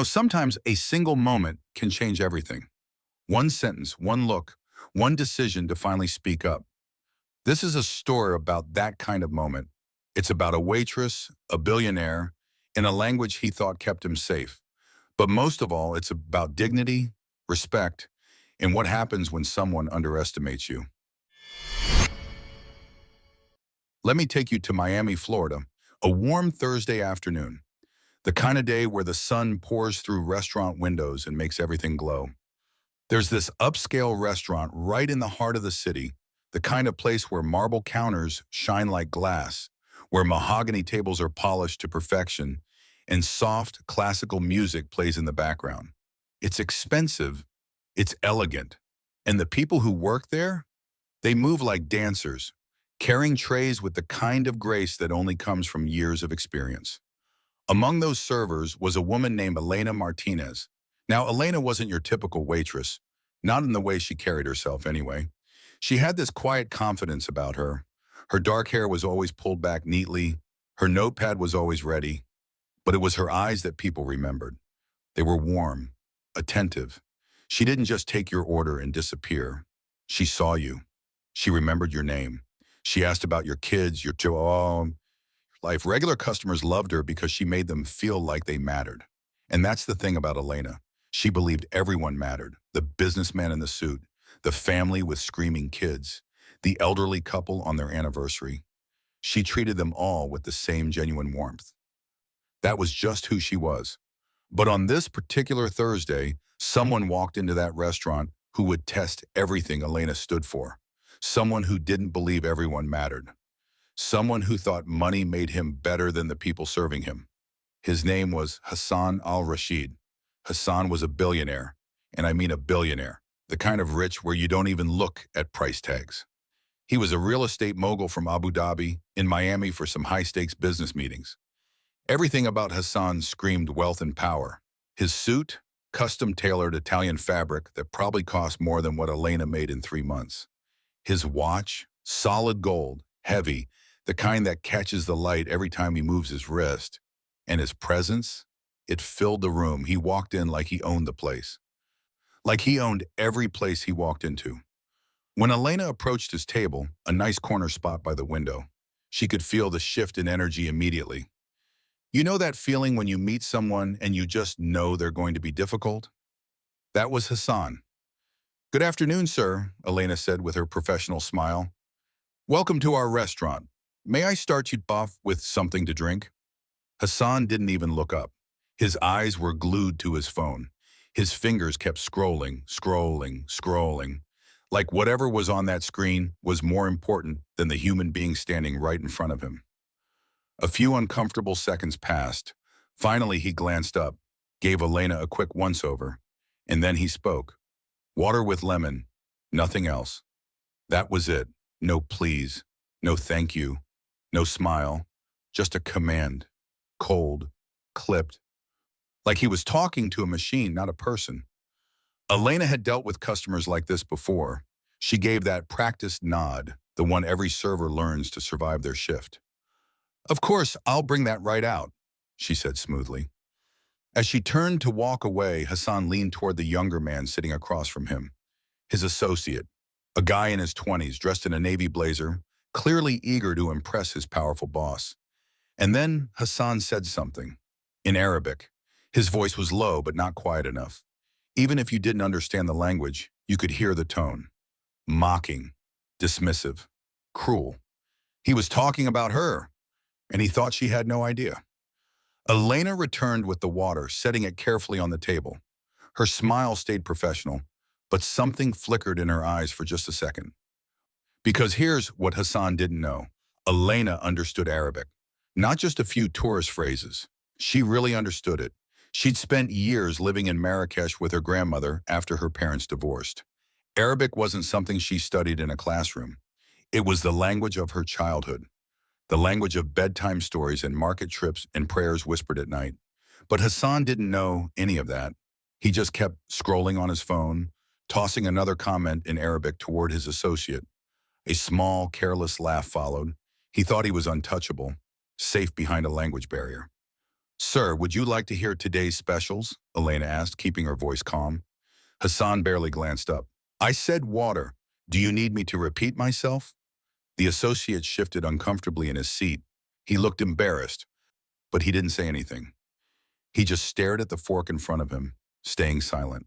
Sometimes a single moment can change everything. One sentence, one look, one decision to finally speak up. This is a story about that kind of moment. It's about a waitress, a billionaire, in a language he thought kept him safe. But most of all, it's about dignity, respect, and what happens when someone underestimates you. Let me take you to Miami, Florida, a warm Thursday afternoon. The kind of day where the sun pours through restaurant windows and makes everything glow. There's this upscale restaurant right in the heart of the city, the kind of place where marble counters shine like glass, where mahogany tables are polished to perfection, and soft, classical music plays in the background. It's expensive, it's elegant, and the people who work there, they move like dancers, carrying trays with the kind of grace that only comes from years of experience. Among those servers was a woman named Elena Martinez. Now, Elena wasn't your typical waitress, not in the way she carried herself anyway. She had this quiet confidence about her. Her dark hair was always pulled back neatly. Her notepad was always ready. But it was her eyes that people remembered. They were warm, attentive. She didn't just take your order and disappear. She saw you. She remembered your name. She asked about your kids, your life. Regular customers loved her because she made them feel like they mattered. And that's the thing about Elena. She believed everyone mattered. The businessman in the suit, the family with screaming kids, the elderly couple on their anniversary. She treated them all with the same genuine warmth. That was just who she was. But on this particular Thursday, someone walked into that restaurant who would test everything Elena stood for. Someone who didn't believe everyone mattered. Someone who thought money made him better than the people serving him. His name was Hassan Al-Rashid. Hassan was a billionaire, and I mean a billionaire, the kind of rich where you don't even look at price tags. He was a real estate mogul from Abu Dhabi, in Miami for some high-stakes business meetings. Everything about Hassan screamed wealth and power. His suit, custom-tailored Italian fabric that probably cost more than what Elena made in 3 months. His watch, solid gold, heavy, the kind that catches the light every time he moves his wrist. And his presence, it filled the room. He walked in like he owned the place. Like he owned every place he walked into. When Elena approached his table, a nice corner spot by the window, she could feel the shift in energy immediately. You know that feeling when you meet someone and you just know they're going to be difficult? That was Hassan. "Good afternoon, sir," Elena said with her professional smile. "Welcome to our restaurant. May I start you off with something to drink?" Hassan didn't even look up. His eyes were glued to his phone. His fingers kept scrolling, like whatever was on that screen was more important than the human being standing right in front of him. A few uncomfortable seconds passed. Finally, he glanced up, gave Elena a quick once-over, and then he spoke. "Water with lemon, nothing else." That was it. No please, no thank you, no smile, just a command. Cold, clipped, like he was talking to a machine, not a person. Elena had dealt with customers like this before. She gave that practiced nod, the one every server learns to survive their shift. "Of course, I'll bring that right out," she said smoothly. As she turned to walk away, Hassan leaned toward the younger man sitting across from him, his associate, a guy in his 20s dressed in a navy blazer, clearly eager to impress his powerful boss. And then Hassan said something, in Arabic. His voice was low but not quiet enough. Even if you didn't understand the language, you could hear the tone. Mocking, dismissive, cruel. He was talking about her, and he thought she had no idea. Elena returned with the water, setting it carefully on the table. Her smile stayed professional, but something flickered in her eyes for just a second. Because here's what Hassan didn't know. Elena understood Arabic. Not just a few tourist phrases. She really understood it. She'd spent years living in Marrakesh with her grandmother after her parents divorced. Arabic wasn't something she studied in a classroom. It was the language of her childhood. The language of bedtime stories and market trips and prayers whispered at night. But Hassan didn't know any of that. He just kept scrolling on his phone, tossing another comment in Arabic toward his associate. A small, careless laugh followed. He thought he was untouchable, safe behind a language barrier. Sir, would you like to hear today's specials? Elena asked, keeping her voice calm. Hassan barely glanced up. I said water. Do you need me to repeat myself? The associate shifted uncomfortably in his seat. He looked embarrassed, but he didn't say anything. He just stared at the fork in front of him, staying silent.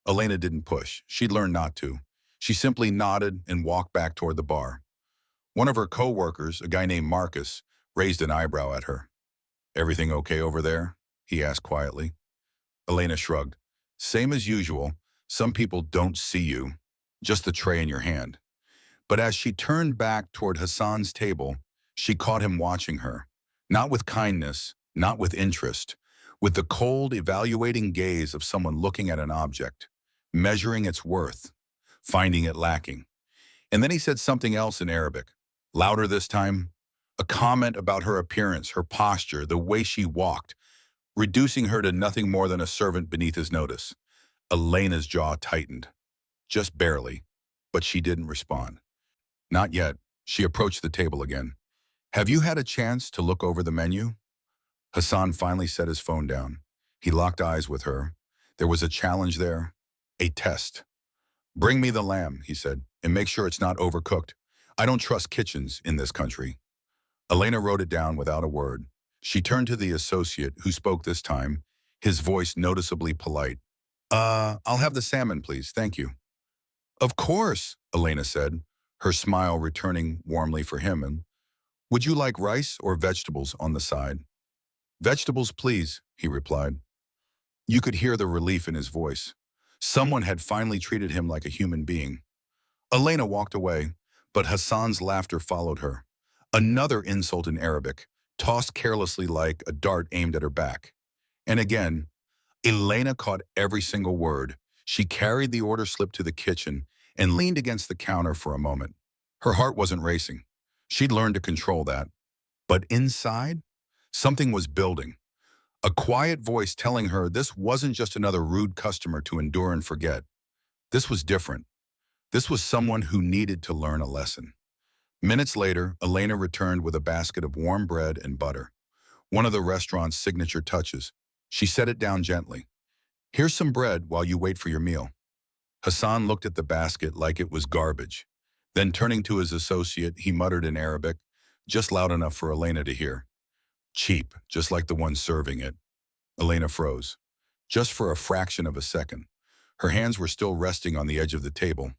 Elena didn't push. She'd learned not to. She simply nodded and walked back toward the bar. One of her co-workers, a guy named Marcus, raised an eyebrow at her. Everything okay over there? He asked quietly. Elena shrugged. Same as usual. Some people don't see you, just the tray in your hand. But as she turned back toward Hassan's table, she caught him watching her. Not with kindness, not with interest, with the cold, evaluating gaze of someone looking at an object, measuring its worth, finding it lacking. And then he said something else in Arabic, louder this time, a comment about her appearance, her posture, the way she walked, reducing her to nothing more than a servant beneath his notice. Elena's jaw tightened, just barely, but she didn't respond. Not yet. She approached the table again. Have you had a chance to look over the menu? Hassan finally set his phone down. He locked eyes with her. There was a challenge there, a test. Bring me the lamb, he said, and make sure it's not overcooked. I don't trust kitchens in this country. Elena wrote it down without a word. She turned to the associate, who spoke this time, his voice noticeably polite. I'll have the salmon, please. Thank you. Of course, Elena said, her smile returning warmly for him. And would you like rice or vegetables on the side? Vegetables, please, he replied. You could hear the relief in his voice. Someone had finally treated him like a human being. Elena walked away, but Hassan's laughter followed her. Another insult in Arabic, tossed carelessly like a dart aimed at her back. And again, Elena caught every single word. She carried the order slip to the kitchen and leaned against the counter for a moment. Her heart wasn't racing. She'd learned to control that. But inside, something was building. A quiet voice telling her this wasn't just another rude customer to endure and forget. This was different. This was someone who needed to learn a lesson. Minutes later, Elena returned with a basket of warm bread and butter, one of the restaurant's signature touches. She set it down gently. Here's some bread while you wait for your meal. Hassan looked at the basket like it was garbage. Then turning to his associate, he muttered in Arabic, just loud enough for Elena to hear. Cheap, just like the one serving it. Elena froze, just for a fraction of a second. Her hands were still resting on the edge of the table.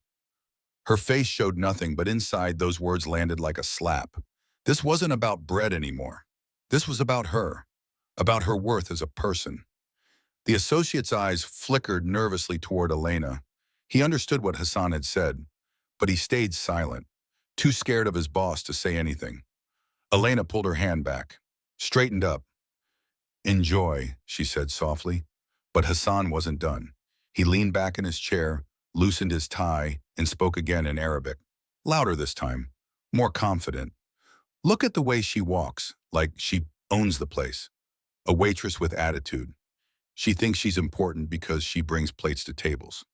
Her face showed nothing, but inside those words landed like a slap. This wasn't about bread anymore. This was about her worth as a person. The associate's eyes flickered nervously toward Elena. He understood what Hassan had said, but he stayed silent, too scared of his boss to say anything. Elena pulled her hand back, straightened up. Enjoy, she said softly, but Hassan wasn't done. He leaned back in his chair, loosened his tie, and spoke again in Arabic, louder this time, more confident. Look at the way she walks, like she owns the place. A waitress with attitude. She thinks she's important because she brings plates to tables.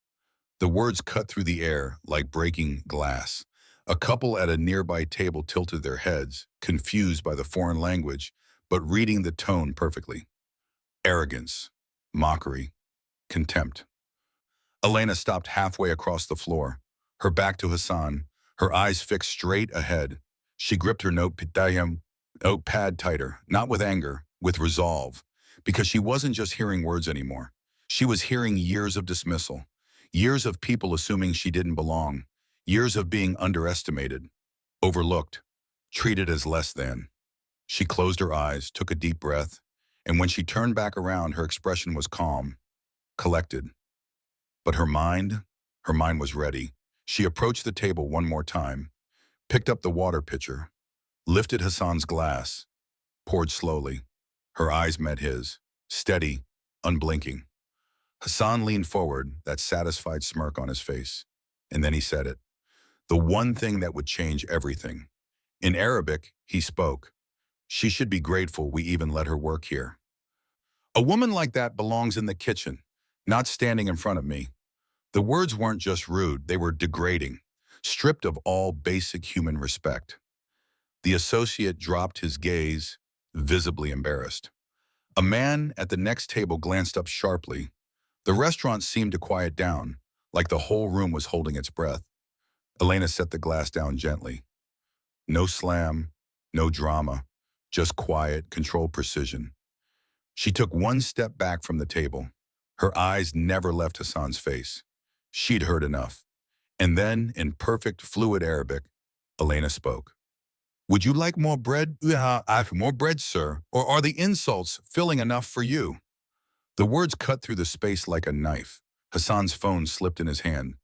The words cut through the air like breaking glass. A couple at a nearby table tilted their heads, confused by the foreign language, but reading the tone perfectly. Arrogance, mockery, contempt. Elena stopped halfway across the floor, her back to Hassan, her eyes fixed straight ahead. She gripped her notepad tighter, not with anger, with resolve, because she wasn't just hearing words anymore. She was hearing years of dismissal, years of people assuming she didn't belong, years of being underestimated, overlooked, treated as less than. She closed her eyes, took a deep breath, and when she turned back around, her expression was calm, collected. But her mind was ready. She approached the table one more time, picked up the water pitcher, lifted Hassan's glass, poured slowly. Her eyes met his, steady, unblinking. Hassan leaned forward, that satisfied smirk on his face, and then he said it. The one thing that would change everything. In Arabic, he spoke. She should be grateful we even let her work here. A woman like that belongs in the kitchen, not standing in front of me. The words weren't just rude, they were degrading, stripped of all basic human respect. The associate dropped his gaze, visibly embarrassed. A man at the next table glanced up sharply. The restaurant seemed to quiet down, like the whole room was holding its breath. Elena set the glass down gently. No slam, no drama, just quiet, controlled precision. She took one step back from the table. Her eyes never left Hassan's face. She'd heard enough. And then, in perfect, fluid Arabic, Elena spoke. Would you like more bread? Yeah, I've more bread, sir. Or are the insults filling enough for you? The words cut through the space like a knife. Hassan's phone slipped in his hand,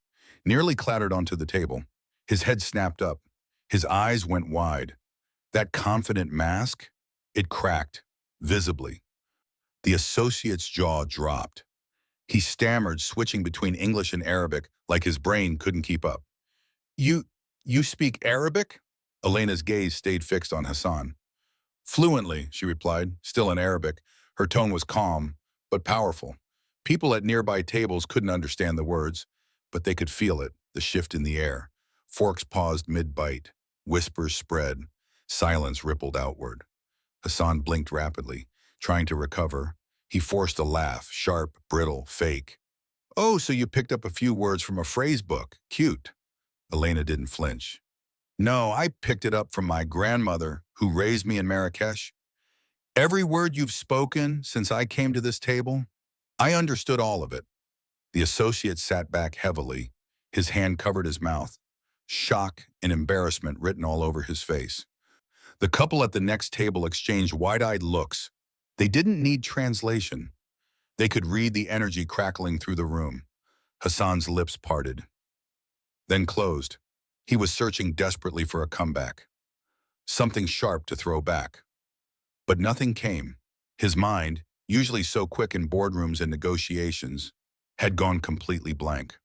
nearly clattered onto the table. His head snapped up. His eyes went wide. That confident mask, it cracked, visibly. The associate's jaw dropped. He stammered, switching between English and Arabic like his brain couldn't keep up. You, you speak Arabic? Elena's gaze stayed fixed on Hassan. Fluently, she replied, still in Arabic. Her tone was calm, but powerful. People at nearby tables couldn't understand the words, but they could feel it, the shift in the air. Forks paused mid-bite. Whispers spread. Silence rippled outward. Hassan blinked rapidly, trying to recover. He forced a laugh, sharp, brittle, fake. Oh, so you picked up a few words from a phrase book. Cute. Elena didn't flinch. No, I picked it up from my grandmother, who raised me in Marrakesh. Every word you've spoken since I came to this table, I understood all of it. The associate sat back heavily. His hand covered his mouth. Shock and embarrassment written all over his face. The couple at the next table exchanged wide-eyed looks. They didn't need translation. They could read the energy crackling through the room. Hassan's lips parted, then closed. He was searching desperately for a comeback. Something sharp to throw back. But nothing came. His mind, usually so quick in boardrooms and negotiations, had gone completely blank.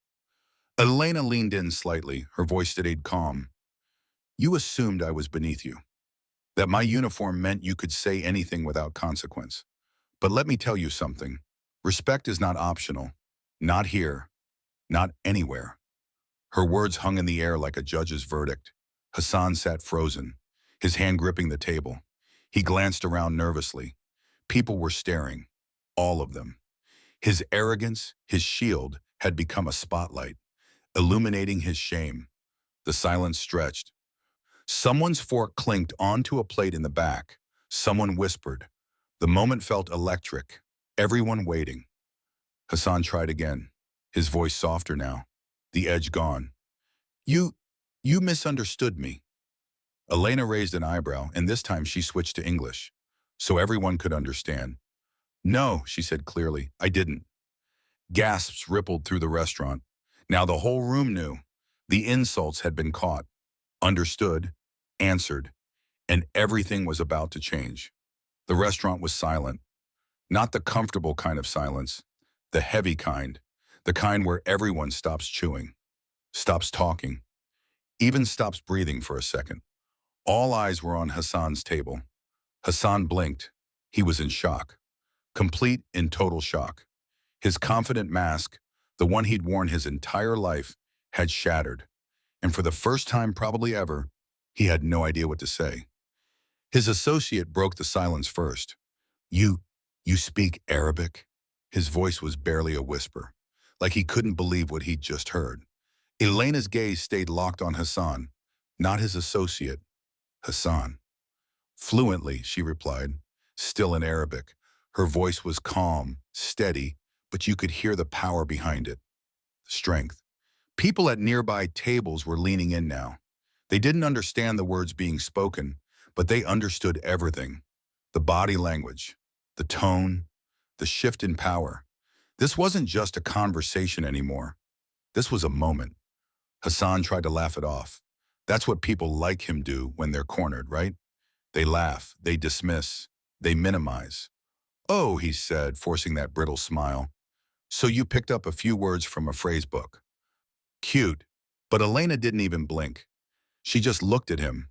Elena leaned in slightly, her voice stayed calm. You assumed I was beneath you, that my uniform meant you could say anything without consequence. But let me tell you something. Respect is not optional. Not here. Not anywhere. Her words hung in the air like a judge's verdict. Hassan sat frozen, his hand gripping the table. He glanced around nervously. People were staring. All of them. His arrogance, his shield, had become a spotlight, illuminating his shame. The silence stretched. Someone's fork clinked onto a plate in the back. Someone whispered. The moment felt electric. Everyone waiting. Hassan tried again, his voice softer now, the edge gone. You misunderstood me. Elena raised an eyebrow, and this time she switched to English, so everyone could understand. No, she said clearly, I didn't. Gasps rippled through the restaurant. Now the whole room knew. The insults had been caught, understood, answered, and everything was about to change. The restaurant was silent. Not the comfortable kind of silence, the heavy kind, the kind where everyone stops chewing, stops talking, even stops breathing for a second. All eyes were on Hassan's table. Hassan blinked. He was in shock, complete in total shock. His confident mask, the one he'd worn his entire life, had shattered. And for the first time probably ever, he had no idea what to say. His associate broke the silence first. You speak Arabic? His voice was barely a whisper, like he couldn't believe what he'd just heard. Elena's gaze stayed locked on Hassan, not his associate, Hassan. Fluently, she replied, still in Arabic. Her voice was calm, steady, but you could hear the power behind it. Strength. People at nearby tables were leaning in now. They didn't understand the words being spoken, but they understood everything. The body language, the tone, the shift in power. This wasn't just a conversation anymore. This was a moment. Hassan tried to laugh it off. That's what people like him do when they're cornered, right? They laugh, they dismiss, they minimize. Oh, he said, forcing that brittle smile. So you picked up a few words from a phrase book. Cute. But Elena didn't even blink. She just looked at him,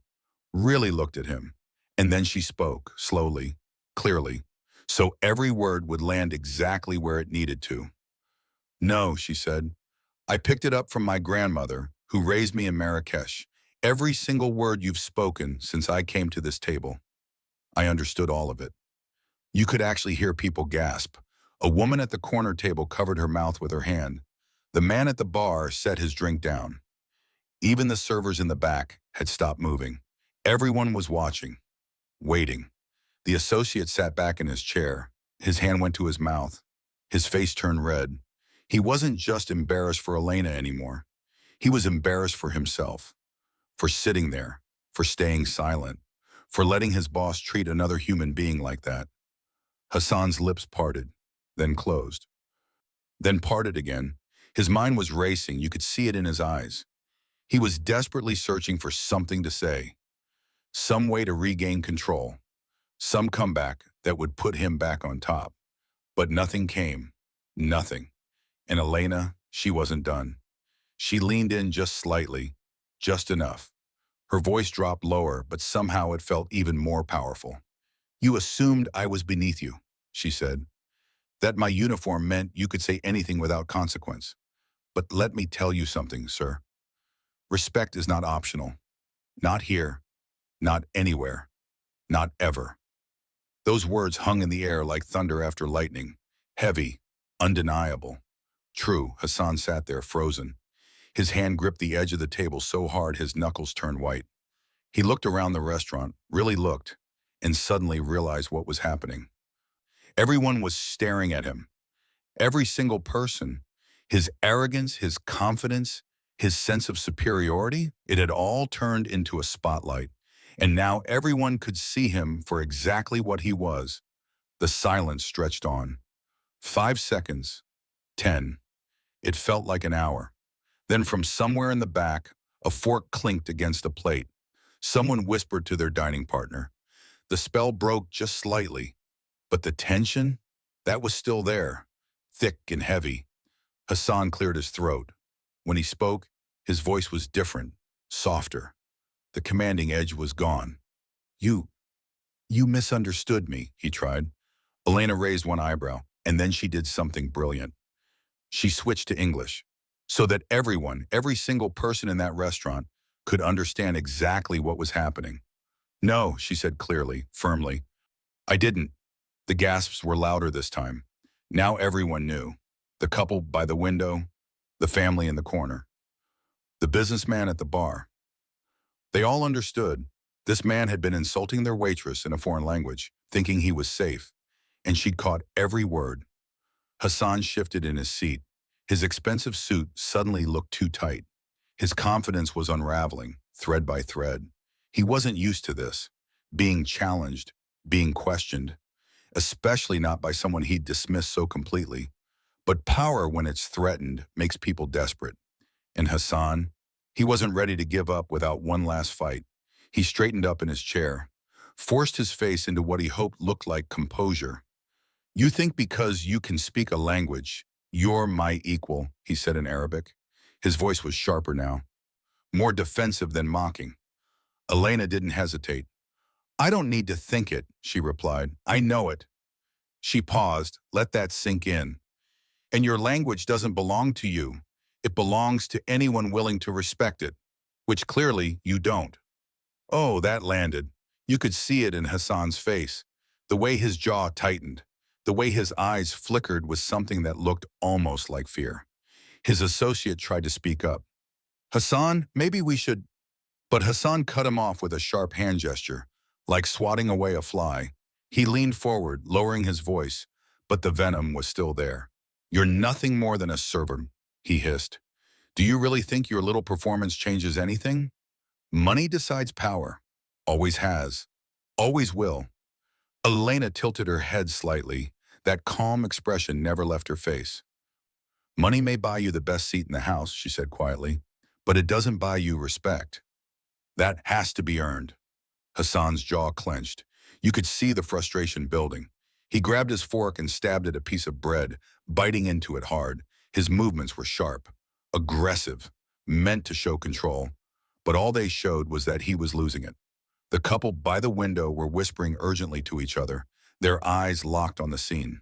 really looked at him. And then she spoke, slowly, clearly, so every word would land exactly where it needed to. No, she said. I picked it up from my grandmother, who raised me in Marrakesh. Every single word you've spoken since I came to this table. I understood all of it. You could actually hear people gasp. A woman at the corner table covered her mouth with her hand. The man at the bar set his drink down. Even the servers in the back had stopped moving. Everyone was watching, waiting. The associate sat back in his chair. His hand went to his mouth. His face turned red. He wasn't just embarrassed for Elena anymore. He was embarrassed for himself, for sitting there, for staying silent, for letting his boss treat another human being like that. Hassan's lips parted, then closed, then parted again. His mind was racing. You could see it in his eyes. He was desperately searching for something to say, some way to regain control, some comeback that would put him back on top. But nothing came. Nothing. And Elena, she wasn't done. She leaned in just slightly, just enough. Her voice dropped lower, but somehow it felt even more powerful. "You assumed I was beneath you," she said. "That my uniform meant you could say anything without consequence. But let me tell you something, sir. Respect is not optional. Not here. Not anywhere. Not ever." Those words hung in the air like thunder after lightning. Heavy. Undeniable. True. Hassan sat there, frozen. His hand gripped the edge of the table so hard his knuckles turned white. He looked around the restaurant, really looked, and suddenly realized what was happening. Everyone was staring at him. Every single person. His arrogance, his confidence, his sense of superiority, it had all turned into a spotlight. And now everyone could see him for exactly what he was. The silence stretched on. 5 seconds. 10. It felt like an hour. Then from somewhere in the back, a fork clinked against a plate. Someone whispered to their dining partner. The spell broke just slightly, but the tension, that was still there, thick and heavy. Hassan cleared his throat. When he spoke, his voice was different, softer. The commanding edge was gone. You misunderstood me," he tried. Elena raised one eyebrow, and then she did something brilliant. She switched to English, so that everyone, every single person in that restaurant, could understand exactly what was happening. "No," she said clearly, firmly. "I didn't." The gasps were louder this time. Now everyone knew. The couple by the window, the family in the corner, the businessman at the bar. They all understood. This man had been insulting their waitress in a foreign language, thinking he was safe, and she'd caught every word. Hassan shifted in his seat. His expensive suit suddenly looked too tight. His confidence was unraveling, thread by thread. He wasn't used to this, being challenged, being questioned, especially not by someone he'd dismissed so completely. But power, when it's threatened, makes people desperate. And Hassan, he wasn't ready to give up without one last fight. He straightened up in his chair, forced his face into what he hoped looked like composure. "You think because you can speak a language, you're my equal," he said in Arabic. His voice was sharper now, more defensive than mocking. Elena didn't hesitate. "I don't need to think it," she replied. "I know it." She paused, let that sink in. "And your language doesn't belong to you. It belongs to anyone willing to respect it, which clearly you don't." Oh, that landed. You could see it in Hassan's face, the way his jaw tightened, the way his eyes flickered with something that looked almost like fear. His associate tried to speak up. "Hassan, maybe we should—" But Hassan cut him off with a sharp hand gesture, like swatting away a fly. He leaned forward, lowering his voice, but the venom was still there. "You're nothing more than a servant," he hissed. "Do you really think your little performance changes anything? Money decides power. Always has. Always will." Elena tilted her head slightly. That calm expression never left her face. "Money may buy you the best seat in the house," she said quietly, "but it doesn't buy you respect. That has to be earned." Hassan's jaw clenched. You could see the frustration building. He grabbed his fork and stabbed at a piece of bread, biting into it hard. His movements were sharp, aggressive, meant to show control. But all they showed was that he was losing it. The couple by the window were whispering urgently to each other, their eyes locked on the scene.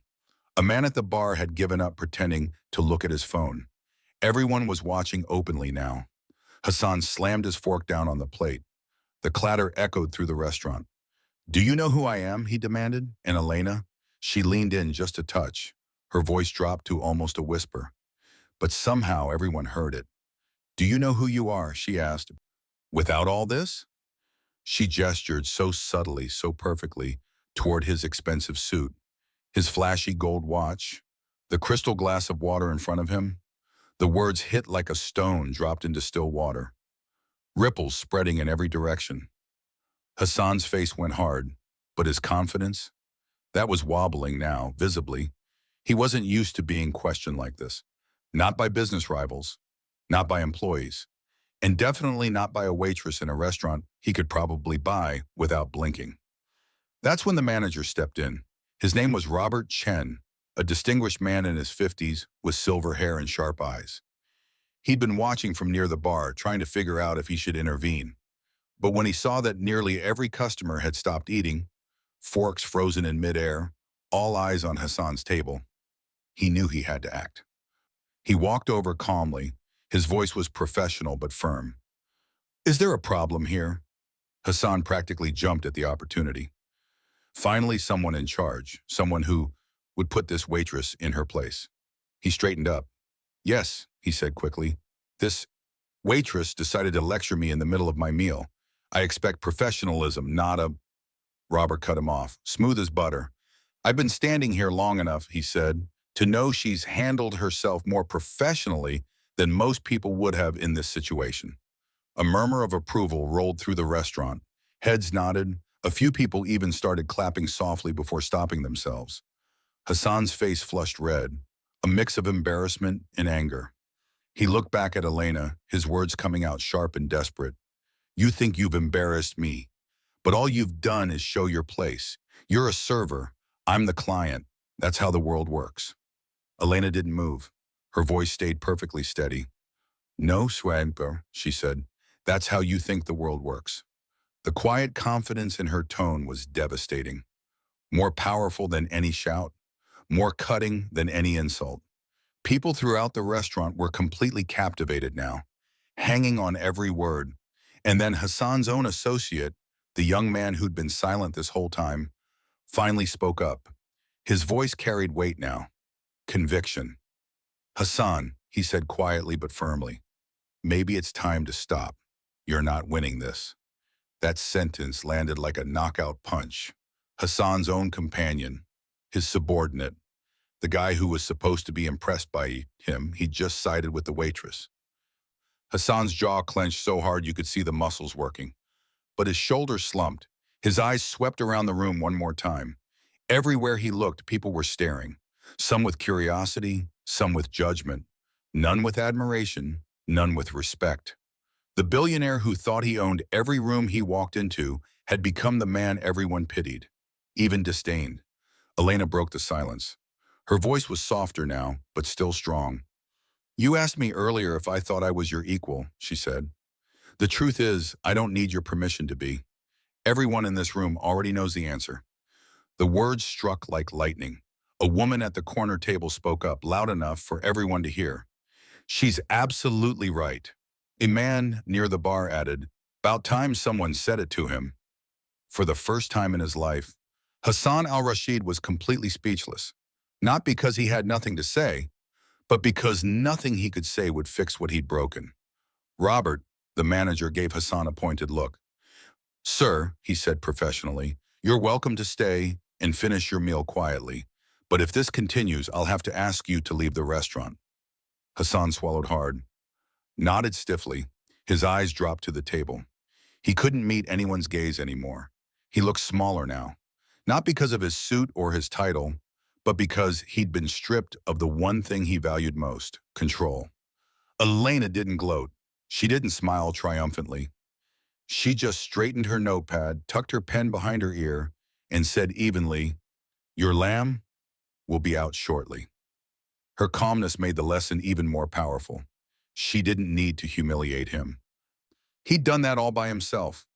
A man at the bar had given up pretending to look at his phone. Everyone was watching openly now. Hassan slammed his fork down on the plate. The clatter echoed through the restaurant. "Do you know who I am?" he demanded. "And Elena? She leaned in just a touch. Her voice dropped to almost a whisper. But somehow everyone heard it. "Do you know who you are?" she asked. "Without all this?" She gestured so subtly, so perfectly, toward his expensive suit, his flashy gold watch, the crystal glass of water in front of him. The words hit like a stone dropped into still water, ripples spreading in every direction. Hassan's face went hard, but his confidence, that was wobbling now, visibly. He wasn't used to being questioned like this. Not by business rivals, not by employees, and definitely not by a waitress in a restaurant he could probably buy without blinking. That's when the manager stepped in. His name was Robert Chen, a distinguished man in his 50s with silver hair and sharp eyes. He'd been watching from near the bar, trying to figure out if he should intervene. But when he saw that nearly every customer had stopped eating, forks frozen in midair, all eyes on Hassan's table, he knew he had to act. He walked over calmly. His voice was professional but firm. "Is there a problem here?" Hassan practically jumped at the opportunity. Finally, someone in charge, someone who would put this waitress in her place. He straightened up. "Yes," he said quickly. "This waitress decided to lecture me in the middle of my meal. I expect professionalism, not a—" Robert cut him off, smooth as butter. "I've been standing here long enough," he said, "to know she's handled herself more professionally than most people would have in this situation." A murmur of approval rolled through the restaurant. Heads nodded. A few people even started clapping softly before stopping themselves. Hassan's face flushed red, a mix of embarrassment and anger. He looked back at Elena, his words coming out sharp and desperate. "You think you've embarrassed me, but all you've done is show your place. You're a server. I'm the client. That's how the world works." Elena didn't move. Her voice stayed perfectly steady. "No, Swamper," she said. "That's how you think the world works." The quiet confidence in her tone was devastating. More powerful than any shout, more cutting than any insult. People throughout the restaurant were completely captivated now, hanging on every word. And then Hassan's own associate, the young man who'd been silent this whole time, finally spoke up. His voice carried weight now. Conviction. "Hassan," he said quietly but firmly, "maybe it's time to stop. You're not winning this." That sentence landed like a knockout punch. Hassan's own companion, his subordinate, the guy who was supposed to be impressed by him, he just sided with the waitress. Hassan's jaw clenched so hard you could see the muscles working. But his shoulders slumped. His eyes swept around the room one more time. Everywhere he looked, people were staring. Some with curiosity, some with judgment. None with admiration, none with respect. The billionaire who thought he owned every room he walked into had become the man everyone pitied, even disdained. Elena broke the silence. Her voice was softer now, but still strong. "You asked me earlier if I thought I was your equal," she said. "The truth is, I don't need your permission to be. Everyone in this room already knows the answer." The words struck like lightning. A woman at the corner table spoke up, loud enough for everyone to hear. "She's absolutely right." A man near the bar added, "About time someone said it to him." For the first time in his life, Hassan Al-Rashid was completely speechless. Not because he had nothing to say, but because nothing he could say would fix what he'd broken. Robert, the manager, gave Hassan a pointed look. "Sir," he said professionally, "you're welcome to stay and finish your meal quietly. But if this continues, I'll have to ask you to leave the restaurant." Hassan swallowed hard, nodded stiffly. His eyes dropped to the table. He couldn't meet anyone's gaze anymore. He looked smaller now, not because of his suit or his title, but because he'd been stripped of the one thing he valued most, control. Elena didn't gloat. She didn't smile triumphantly. She just straightened her notepad, tucked her pen behind her ear, and said evenly, "Your lamb will be out shortly." Her calmness made the lesson even more powerful. She didn't need to humiliate him. He'd done that all by himself.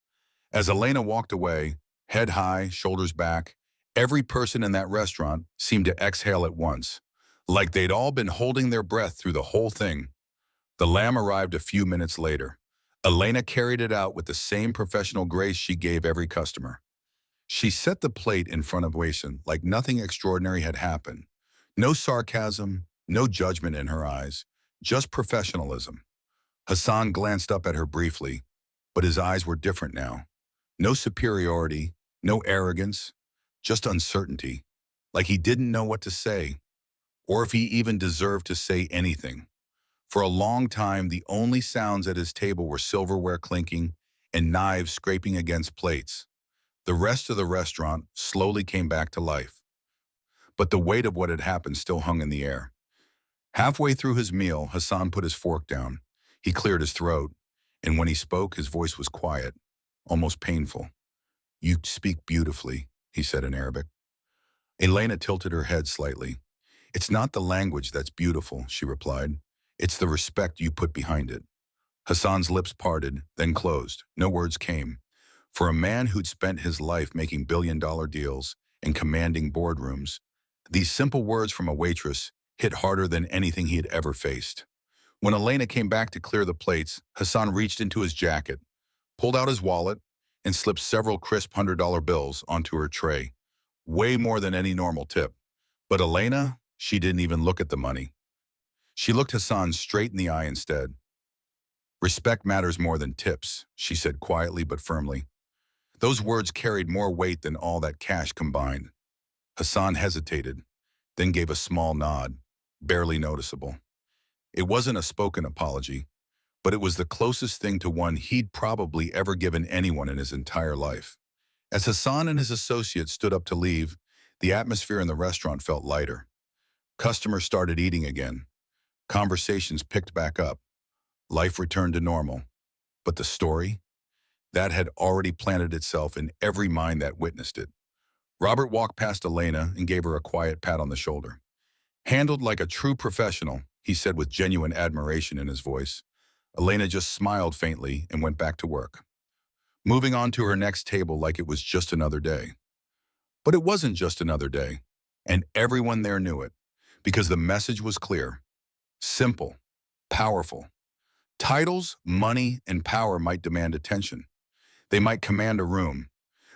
As Elena walked away, head high, shoulders back, every person in that restaurant seemed to exhale at once, like they'd all been holding their breath through the whole thing. The lamb arrived a few minutes later. Elena carried it out with the same professional grace she gave every customer. She set the plate in front of Wason like nothing extraordinary had happened. No sarcasm, no judgment in her eyes, just professionalism. Hassan glanced up at her briefly, but his eyes were different now. No superiority, no arrogance, just uncertainty, like he didn't know what to say, or if he even deserved to say anything. For a long time, the only sounds at his table were silverware clinking and knives scraping against plates. The rest of the restaurant slowly came back to life, but the weight of what had happened still hung in the air. Halfway through his meal, Hassan put his fork down. He cleared his throat, and when he spoke, his voice was quiet, almost painful. "You speak beautifully," he said in Arabic. Elena tilted her head slightly. "It's not the language that's beautiful," she replied. "It's the respect you put behind it." Hassan's lips parted, then closed. No words came. For a man who'd spent his life making billion-dollar deals and commanding boardrooms, these simple words from a waitress hit harder than anything he had ever faced. When Elena came back to clear the plates, Hassan reached into his jacket, pulled out his wallet, and slipped several crisp $100 bills onto her tray. Way more than any normal tip. But Elena, she didn't even look at the money. She looked Hassan straight in the eye instead. "Respect matters more than tips," she said quietly but firmly. Those words carried more weight than all that cash combined. Hassan hesitated, then gave a small nod, barely noticeable. It wasn't a spoken apology, but it was the closest thing to one he'd probably ever given anyone in his entire life. As Hassan and his associates stood up to leave, the atmosphere in the restaurant felt lighter. Customers started eating again. Conversations picked back up. Life returned to normal. But the story? That had already planted itself in every mind that witnessed it. Robert walked past Elena and gave her a quiet pat on the shoulder. "Handled like a true professional," he said with genuine admiration in his voice. Elena just smiled faintly and went back to work, moving on to her next table like it was just another day. But it wasn't just another day, and everyone there knew it, because the message was clear, simple, powerful. Titles, money, and power might demand attention. They might command a room,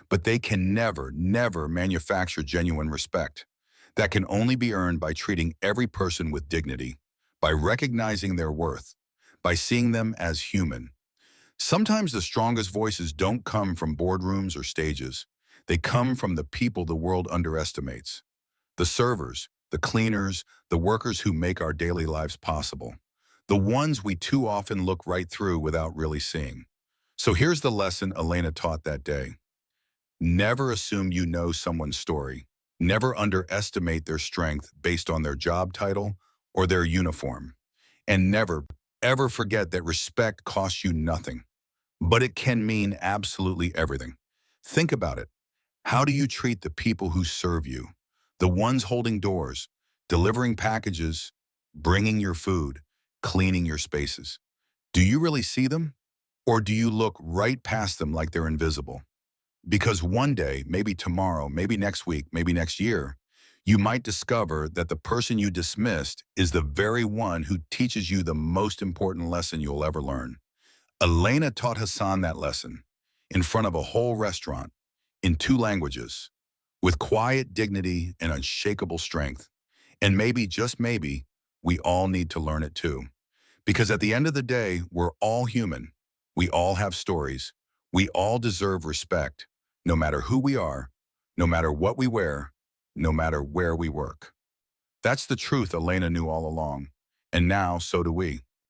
but they can never, never manufacture genuine respect. That can only be earned by treating every person with dignity, by recognizing their worth, by seeing them as human. Sometimes the strongest voices don't come from boardrooms or stages. They come from the people the world underestimates. The servers, the cleaners, the workers who make our daily lives possible. The ones we too often look right through without really seeing. So here's the lesson Elena taught that day. Never assume you know someone's story. Never underestimate their strength based on their job title or their uniform. And never, ever forget that respect costs you nothing. But it can mean absolutely everything. Think about it. How do you treat the people who serve you? The ones holding doors, delivering packages, bringing your food, cleaning your spaces. Do you really see them? Or do you look right past them like they're invisible? Because one day, maybe tomorrow, maybe next week, maybe next year, you might discover that the person you dismissed is the very one who teaches you the most important lesson you'll ever learn. Elena taught Hassan that lesson in front of a whole restaurant, in 2 languages, with quiet dignity and unshakable strength. And maybe, just maybe, we all need to learn it too. Because at the end of the day, we're all human. We all have stories. We all deserve respect, no matter who we are, no matter what we wear, no matter where we work. That's the truth Elena knew all along. And now, so do we.